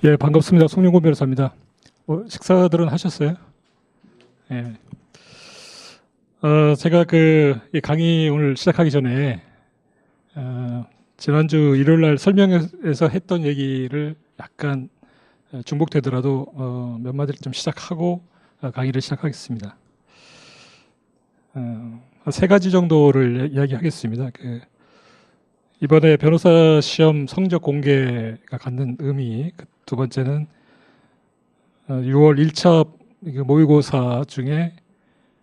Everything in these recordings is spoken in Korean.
예, 반갑습니다. 송영곤 변호사입니다. 식사들은 하셨어요? 예. 제가 이 강의 오늘 시작하기 전에, 지난주 일요일 날 설명에서 했던 얘기를 약간 중복되더라도, 몇 마디를 좀 시작하고 강의를 시작하겠습니다. 세 가지 정도를 이야기하겠습니다. 이번에 변호사 시험 성적 공개가 갖는 의미, 두 번째는 6월 1차 모의고사 중에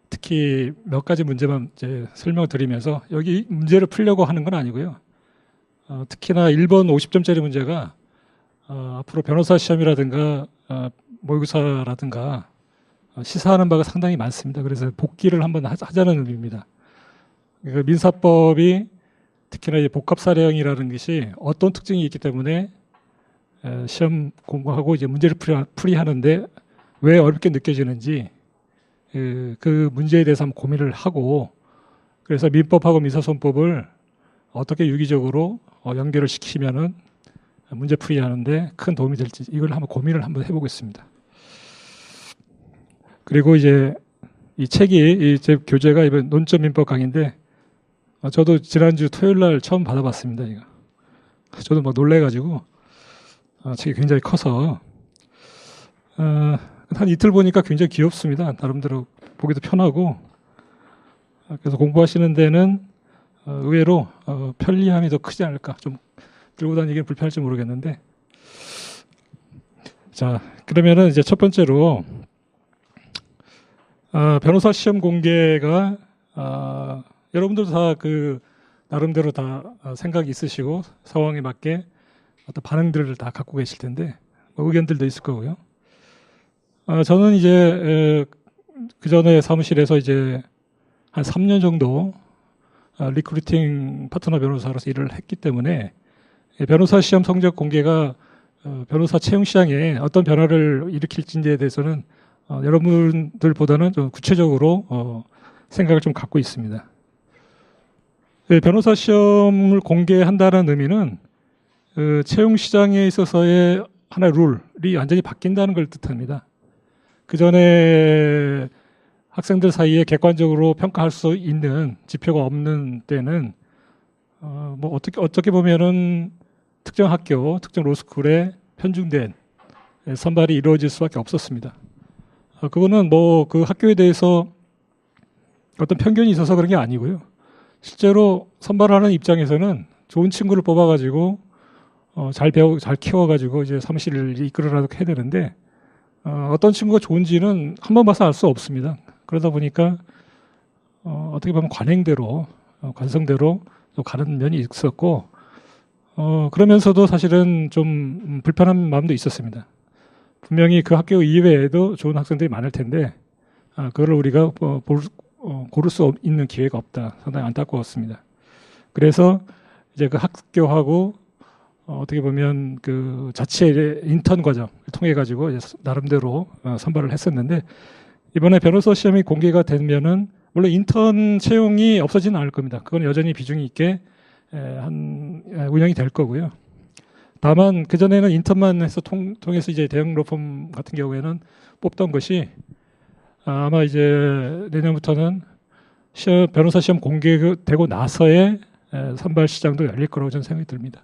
특히 몇 가지 문제만 이제 설명을 드리면서 여기 문제를 풀려고 하는 건 아니고요. 특히나 1번 50점짜리 문제가 앞으로 변호사 시험이라든가 모의고사라든가 시사하는 바가 상당히 많습니다. 그래서 복기를 한번 하자는 의미입니다. 민사법이 특히나 이 복합사례형이라는 것이 어떤 특징이 있기 때문에 시험 공부하고 이제 문제를 풀이하는데 왜 어렵게 느껴지는지 그 문제에 대해서 한번 고민을 하고, 그래서 민법하고 민사소송법을 어떻게 유기적으로 연결을 시키면은 문제 풀이하는데 큰 도움이 될지 이걸 한번 고민을 한번 해보겠습니다. 그리고 이제 이 책이 제 교재가 이번 논점 민법 강의인데 저도 지난주 토요일 날 처음 받아봤습니다. 이거. 저도 막 놀래가지고 책이 굉장히 커서 한 이틀 보니까 굉장히 귀엽습니다. 나름대로 보기도 편하고, 그래서 공부하시는 데는 의외로 편리함이 더 크지 않을까. 좀 들고 다니기는 불편할지 모르겠는데, 자, 그러면은 이제 첫 번째로 변호사 시험 공개가 여러분들도 다 나름대로 다 생각이 있으시고 상황에 맞게 어떤 반응들을 다 갖고 계실 텐데 의견들도 있을 거고요. 저는 이제 그 전에 사무실에서 이제 한 3년 정도 리크루팅 파트너 변호사로서 일을 했기 때문에 변호사 시험 성적 공개가 변호사 채용 시장에 어떤 변화를 일으킬지에 대해서는 여러분들보다는 좀 구체적으로 생각을 좀 갖고 있습니다. 변호사 시험을 공개한다는 의미는 채용 시장에 있어서의 하나의 룰이 완전히 바뀐다는 걸 뜻합니다. 그 전에 학생들 사이에 객관적으로 평가할 수 있는 지표가 없는 때는 어떻게 보면은 특정 학교, 특정 로스쿨에 편중된 선발이 이루어질 수밖에 없었습니다. 그거는 그 학교에 대해서 어떤 편견이 있어서 그런 게 아니고요. 실제로 선발하는 입장에서는 좋은 친구를 뽑아가지고 잘 키워가지고 이제 사무실을 이끌어라도 해야 되는데 어떤 친구가 좋은지는 한 번 봐서 알 수 없습니다. 그러다 보니까 어떻게 보면 관성대로 또 가는 면이 있었고, 그러면서도 사실은 좀 불편한 마음도 있었습니다. 분명히 그 학교 이외에도 좋은 학생들이 많을 텐데 그걸 우리가 고를 수 있는 기회가 없다. 상당히 안타까웠습니다. 그래서 이제 그 학교하고 어떻게 보면 그 자체 인턴 과정을 통해 가지고 나름대로 선발을 했었는데, 이번에 변호사 시험이 공개가 되면은 물론 인턴 채용이 없어지는 않을 겁니다. 그건 여전히 비중이 있게 운영이 될 거고요. 다만 그 전에는 인턴만 해서 통해서 이제 대형 로펌 같은 경우에는 뽑던 것이 아마 이제 내년부터는 변호사 시험 공개되고 나서의 선발 시장도 열릴 거라고 저는 생각이 듭니다.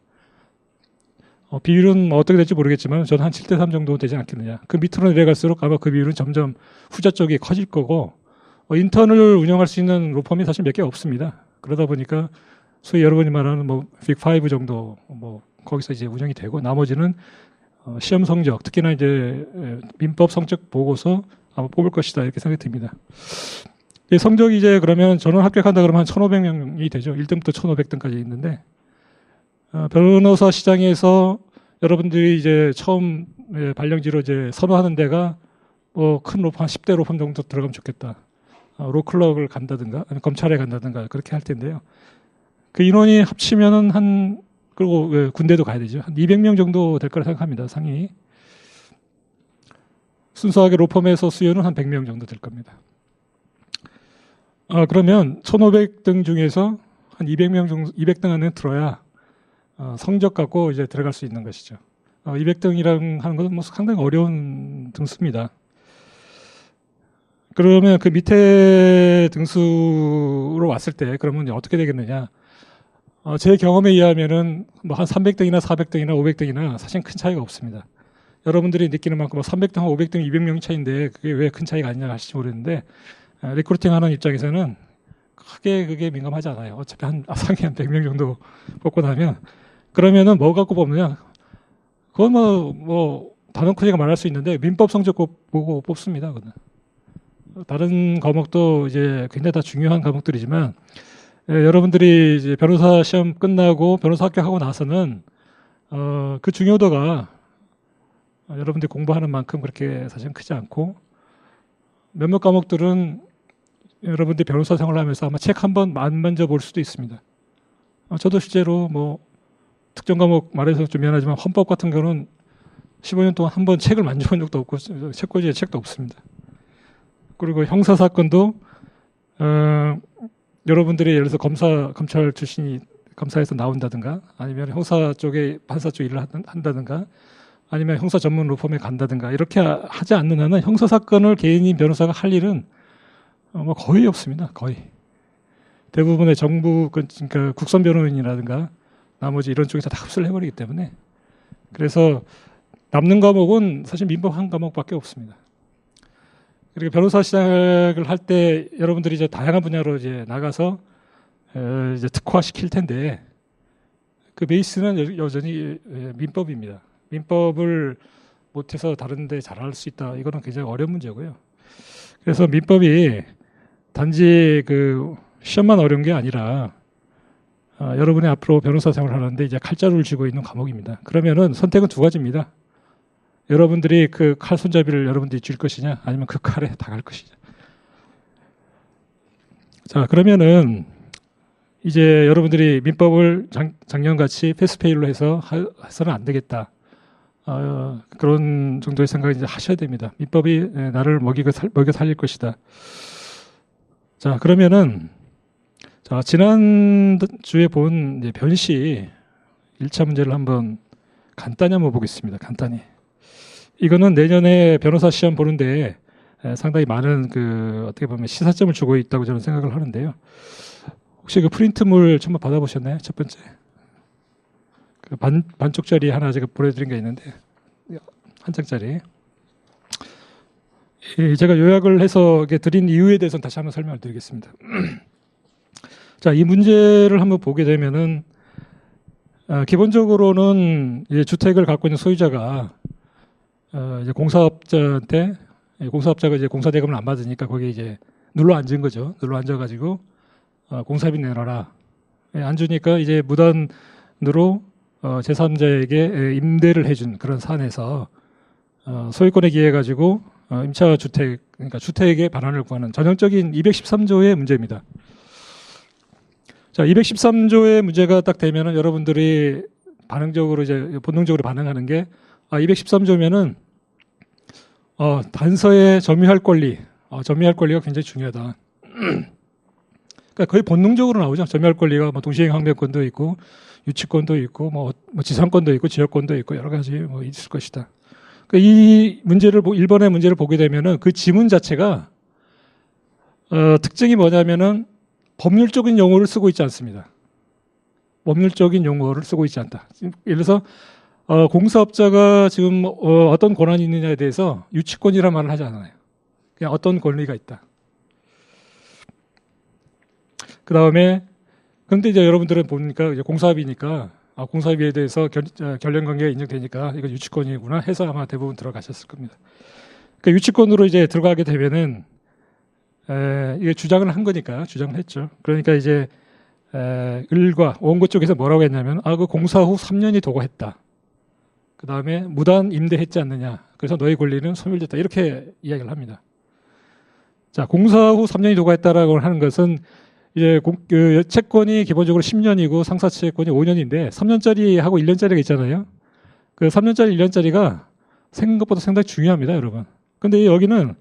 비율은 어떻게 될지 모르겠지만 저는 한 7대3 정도 되지 않겠느냐. 그 밑으로 내려갈수록 아마 그 비율은 점점 후자 쪽이 커질 거고, 인턴을 운영할 수 있는 로펌이 사실 몇 개 없습니다. 그러다 보니까 소위 여러분이 말하는 빅5 정도 거기서 이제 운영이 되고, 나머지는 시험 성적, 특히나 이제 민법 성적 보고서 아마 뽑을 것이다 이렇게 생각이 듭니다. 이 성적이 이제 그러면 전원 합격한다 그러면 한 1,500명이 되죠. 1등부터 1,500등까지 있는데, 변호사 시장에서 여러분들이 이제 처음 발령지로 이제 선호하는 데가 큰 로펌 한 10대 로펌 정도 들어가면 좋겠다. 로클럭을 간다든가 아니면 검찰에 간다든가 그렇게 할 텐데요. 그 인원이 합치면은 그리고 군대도 가야 되죠. 한 200명 정도 될 거라 생각합니다. 상위. 순수하게 로펌에서 수요는 한 100명 정도 될 겁니다. 그러면 1,500등 중에서 한 200명 정도, 200등 안에 들어야 성적 갖고 이제 들어갈 수 있는 것이죠. 200등이랑 하는 것은 뭐 상당히 어려운 등수입니다. 그러면 그 밑에 등수로 왔을 때 그러면 어떻게 되겠느냐? 제 경험에 의하면은 뭐 한 300등이나 400등이나 500등이나 사실 큰 차이가 없습니다. 여러분들이 느끼는 만큼 300등, 500등, 200명 차이인데 그게 왜 큰 차이가 아니냐 하실지 모르겠는데 리크루팅 하는 입장에서는 크게 그게 민감하지 않아요. 어차피 상위 한 100명 정도 뽑고 나면 그러면은 뭐 갖고 뽑느냐? 그건 뭐 단언컨대가 말할 수 있는데 민법 성적 보고 뽑습니다. 그거는. 다른 과목도 이제 굉장히 다 중요한 과목들이지만 여러분들이 이제 변호사 시험 끝나고 변호사 합격하고 나서는 그 중요도가 여러분들이 공부하는 만큼 그렇게 사실은 크지 않고 몇몇 과목들은 여러분들이 변호사 생활을 하면서 아마 책 한 번 안 만져볼 수도 있습니다. 저도 실제로 뭐 특정 과목 말해서 좀 미안하지만 헌법 같은 경우는 15년 동안 한 번 책을 만져본 적도 없고 책꽂이에 책도 없습니다. 그리고 형사사건도 여러분들이 예를 들어서 검찰 출신이 검사에서 나온다든가 아니면 형사 쪽에 판사 쪽 일을 한다든가 아니면 형사 전문 로펌에 간다든가 이렇게 하지 않는 한은 형사사건을 개인인 변호사가 할 일은 뭐 거의 없습니다. 거의. 대부분의 정부, 그러니까 국선 변호인이라든가 나머지 이런 쪽에서 다 흡수를 해버리기 때문에 그래서 남는 과목은 사실 민법 한 과목밖에 없습니다. 그리고 변호사 시작을 할 때 여러분들이 이제 다양한 분야로 이제 나가서 이제 특화 시킬 텐데 그 베이스는 여전히 민법입니다. 민법을 못해서 다른 데 잘할 수 있다. 이거는 굉장히 어려운 문제고요. 그래서 민법이 단지 그 시험만 어려운 게 아니라 여러분이 앞으로 변호사 생활을 하는데 이제 칼자루를 쥐고 있는 과목입니다. 그러면은 선택은 두 가지입니다. 여러분들이 그 칼 손잡이를 여러분들이 쥘 것이냐 아니면 그 칼에 당할 것이냐. 자, 그러면은 이제 여러분들이 민법을 작년같이 패스페일로 해서는 안 되겠다. 그런 정도의 생각을 이제 하셔야 됩니다. 민법이 나를 먹여 살릴 것이다. 자, 그러면은 자, 지난주에 본 이제 변시 1차 문제를 한번 간단히 한번 보겠습니다. 간단히. 이거는 내년에 변호사 시험 보는데 상당히 많은 그 어떻게 보면 시사점을 주고 있다고 저는 생각을 하는데요. 혹시 그 프린트물 전부 받아보셨나요? 첫 번째. 그 반쪽짜리 하나 제가 보내드린 게 있는데 한 장짜리. 제가 요약을 해서 드린 이유에 대해서는 다시 한번 설명을 드리겠습니다. 자, 이 문제를 한번 보게 되면은 기본적으로는 이제 주택을 갖고 있는 소유자가 이제 공사업자가 이제 공사대금을 안 받으니까 거기에 이제 눌러 앉은 거죠. 눌러 앉아가지고 공사비 내놔라. 안 주니까 이제 무단으로 제3자에게 임대를 해준 그런 사안에서 소유권에 기해 가지고 임차 주택, 그러니까 주택의 반환을 구하는 전형적인 213조의 문제입니다. 자, 213조의 문제가 딱 되면은 여러분들이 반응적으로 이제 본능적으로 반응하는 게 213조면은 단서에 점유할 권리, 점유할 권리가 굉장히 중요하다. 그러니까 거의 본능적으로 나오죠. 점유할 권리가 뭐 동시행 항변권도 있고 유치권도 있고 뭐 지상권도 있고 지역권도 있고 여러 가지 뭐 있을 것이다. 그러니까 이 문제를 1번의 문제를 보게 되면은 그 지문 자체가 특징이 뭐냐면은 법률적인 용어를 쓰고 있지 않습니다. 법률적인 용어를 쓰고 있지 않다. 예를 들어서 공사업자가 지금 어떤 권한이 있느냐에 대해서 유치권이라는 말을 하지 않아요. 그냥 어떤 권리가 있다. 그 다음에 그런데 이제 여러분들은 보니까 이제 공사업이니까 공사비에 대해서 결연관계가 인정되니까 이거 유치권이구나 해서 아마 대부분 들어가셨을 겁니다. 그러니까 유치권으로 이제 들어가게 되면은 이게 주장을 한 거니까 주장을 했죠. 그러니까 이제 을과 원고 쪽에서 뭐라고 했냐면 그 공사 후 3년이 도과했다. 그 다음에 무단 임대했지 않느냐. 그래서 너의 권리는 소멸됐다. 이렇게 이야기를 합니다. 자, 공사 후 3년이 도과했다라고 하는 것은 이제 그 채권이 기본적으로 10년이고 상사 채권이 5년인데 3년짜리하고 1년짜리가 있잖아요. 그 3년짜리, 1년짜리가 생각보다 상당히 중요합니다, 여러분. 근데 여기는